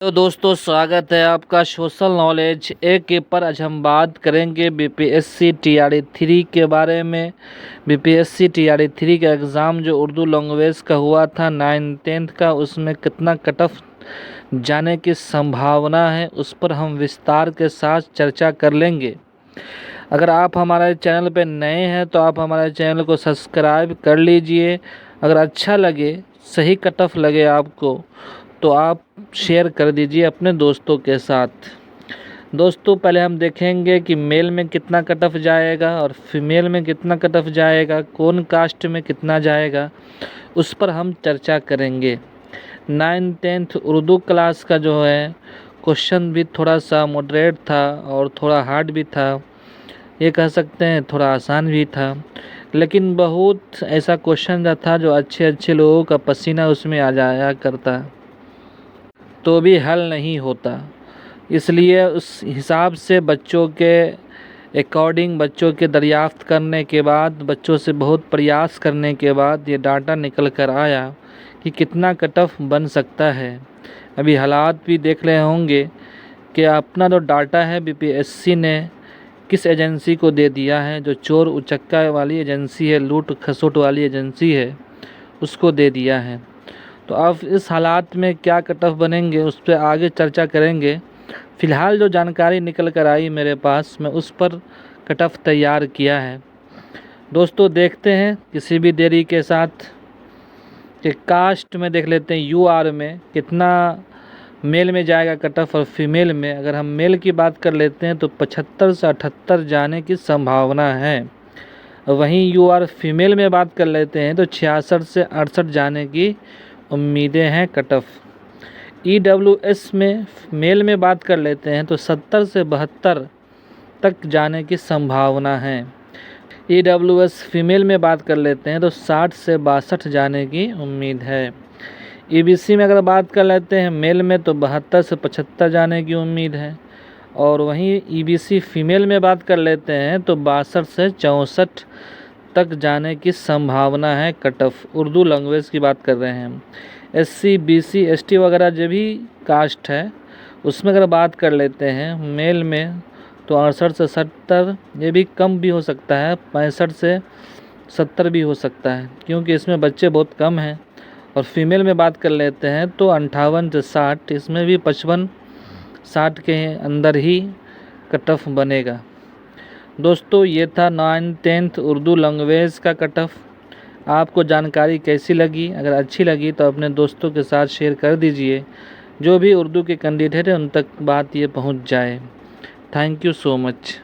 तो दोस्तों स्वागत है आपका सोशल नॉलेज एक के पर। आज हम बात करेंगे बीपीएससी टीआरई 3 के बारे में। बीपीएससी टीआरई 3 का एग्ज़ाम जो उर्दू लैंग्वेज का हुआ था 9th-10th का, उसमें कितना कट ऑफ जाने की संभावना है उस पर हम विस्तार के साथ चर्चा कर लेंगे। अगर आप हमारे चैनल पर नए हैं तो आप हमारे चैनल को सब्सक्राइब कर लीजिए। अगर अच्छा लगे, सही कट ऑफ लगे आपको तो आप शेयर कर दीजिए अपने दोस्तों के साथ। दोस्तों पहले हम देखेंगे कि मेल में कितना कट ऑफ जाएगा और फीमेल में कितना कट ऑफ जाएगा, कौन कास्ट में कितना जाएगा, उस पर हम चर्चा करेंगे। 9th-10th उर्दू क्लास का जो है क्वेश्चन भी थोड़ा सा मॉडरेट था और थोड़ा हार्ड भी था, ये कह सकते हैं थोड़ा आसान भी था, लेकिन बहुत ऐसा क्वेश्चन था जो अच्छे लोगों का पसीना उसमें आ जाया करता तो भी हल नहीं होता। इसलिए उस हिसाब से बच्चों के अकॉर्डिंग, बच्चों के दरियाफ्त करने के बाद, बच्चों से बहुत प्रयास करने के बाद ये डाटा निकल कर आया कि कितना कट ऑफ बन सकता है। अभी हालात भी देख रहे होंगे कि अपना जो डाटा है बीपीएससी ने किस एजेंसी को दे दिया है, जो चोर उचक्का वाली एजेंसी है, लूट खसोट वाली एजेंसी है, उसको दे दिया है। तो अब इस हालात में क्या कट ऑफ बनेंगे उस पर आगे चर्चा करेंगे। फ़िलहाल जो जानकारी निकल कर आई मेरे पास, मैं उस पर कट ऑफ तैयार किया है। दोस्तों देखते हैं किसी भी देरी के साथ कि कास्ट में देख लेते हैं, यूआर में कितना मेल में जाएगा कट ऑफ और फीमेल में। अगर हम मेल की बात कर लेते हैं तो 75 से 78 जाने की संभावना है। वहीं यूआर फीमेल में बात कर लेते हैं तो 66 से 68 जाने की उम्मीदें हैं कट ऑफ। ईडब्ल्यूएस में मेल में बात कर लेते हैं तो 70 से 72 तक जाने की संभावना है। ईडब्ल्यूएस फीमेल में बात कर लेते हैं तो 60 से 62 जाने की उम्मीद है। ईबीसी में अगर बात कर लेते हैं मेल में तो 72 से 75 जाने की उम्मीद है। और वहीं ईबीसी फीमेल में बात कर लेते हैं तो 62 से 64 तक जाने की संभावना है कट ऑफ। उर्दू लैंग्वेज की बात कर रहे हैं हम। एससी, बीसी, एसटी वगैरह जो भी कास्ट है उसमें अगर बात कर लेते हैं मेल में तो 68 से 70, ये भी कम भी हो सकता है, 65 से 70 भी हो सकता है, क्योंकि इसमें बच्चे बहुत कम हैं। और फीमेल में बात कर लेते हैं तो 58 से 60, इसमें भी 55-60 के अंदर ही कट ऑफ बनेगा। दोस्तों ये था 9th-10th उर्दू लैंग्वेज का कट ऑफ। आपको जानकारी कैसी लगी? अगर अच्छी लगी तो अपने दोस्तों के साथ शेयर कर दीजिए, जो भी उर्दू के कैंडिडेट हैं उन तक बात ये पहुंच जाए। Thank you so much.